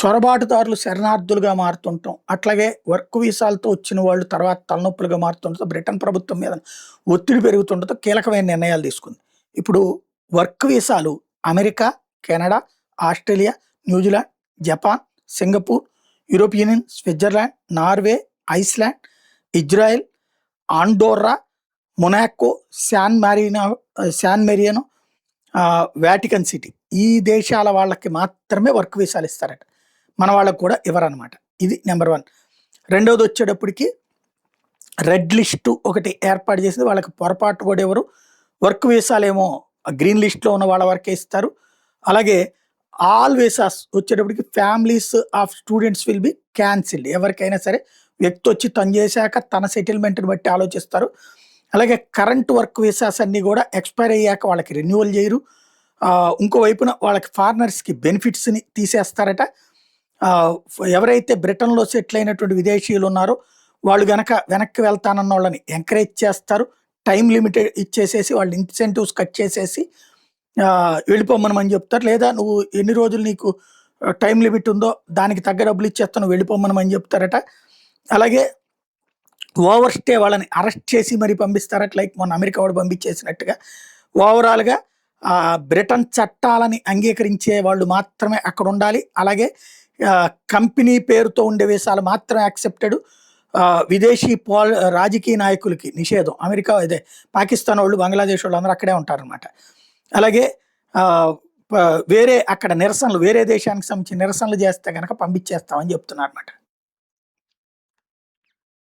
చొరబాటుదారులు శరణార్థులుగా మారుతుంటాం. అట్లాగే వర్క్ వీసాలతో వచ్చిన వాళ్ళు తర్వాత తలనొప్పులుగా మారుతుండటంతో బ్రిటన్ ప్రభుత్వం మీద ఒత్తిడి పెరుగుతుండటంతో కీలకమైన నిర్ణయాలు తీసుకుంది. ఇప్పుడు వర్క్ వీసాలు America, Canada, Australia, New Zealand, Japan, Singapore, European Union, Switzerland, Norway, Iceland, Israel, Andorra, Monaco, San Marino, Vatican City ఈ దేశాల వాళ్ళకి మాత్రమే వర్క్ వీసాలు ఇస్తారట. మన వాళ్ళకు కూడా ఇవ్వరనమాట. ఇది నెంబర్ 1. రెండోది వచ్చేటప్పటికి రెడ్ లిస్టు ఒకటి ఏర్పాటు చేసింది. వాళ్ళకి పొరపాటు కూడా ఎవరు వర్క్ వీసాలేమో గ్రీన్ లిస్ట్లో ఉన్న వాళ్ళ వరకే ఇస్తారు. అలాగే ఆల్ వీసాస్ వచ్చేటప్పటికి families of students will be cancelled. ఎవరికైనా సరే వ్యక్తి వచ్చి తను చేశాక తన సెటిల్మెంట్ని బట్టి ఆలోచిస్తారు. అలాగే కరెంట్ వర్క్ వీసాస్ అన్నీ కూడా ఎక్స్పైర్ అయ్యాక వాళ్ళకి రెన్యువల్ చేయరు. ఇంకోవైపున వాళ్ళకి ఫారినర్స్కి బెనిఫిట్స్ని తీసేస్తారట. ఎవరైతే బ్రిటన్లో సెటిల్ అయినటువంటి విదేశీయులు ఉన్నారో వాళ్ళు గనక వెనక్కి వెళ్తానన్న వాళ్ళని ఎంకరేజ్ చేస్తారు. టైం లిమిట్ ఇచ్చేసేసి వాళ్ళు ఇన్సెంటివ్స్ కట్ చేసేసి వెళ్ళిపోమ్మనమని చెప్తారు. లేదా నువ్వు ఎన్ని రోజులు నీకు టైం లిమిట్ ఉందో దానికి తగ్గ డబ్బులు ఇచ్చేస్తాను వెళ్ళిపోమ్మనమని చెప్తారట. అలాగే ఓవర్ స్టే వాళ్ళని అరెస్ట్ చేసి మరి పంపిస్తారట. లైక్ మొన్న అమెరికా వాడు పంపించేసినట్టుగా. ఓవరాల్గా బ్రిటన్ చట్టాలని అంగీకరించే వాళ్ళు మాత్రమే అక్కడ ఉండాలి. అలాగే కంపెనీ పేరుతో ఉండే వీసాలు మాత్రమే యాక్సెప్టెడ్. విదేశీ రాజకీయ నాయకులకి నిషేధం. అమెరికా ఇదే పాకిస్తాన్ వాళ్ళు, బంగ్లాదేశ్ వాళ్ళు అందరూ అక్కడే ఉంటారనమాట. అలాగే వేరే అక్కడ నిరసనలు వేరే దేశానికి సంబంధించి నిరసనలు చేస్తే కనుక పంపించేస్తామని చెప్తున్నారు అనమాట.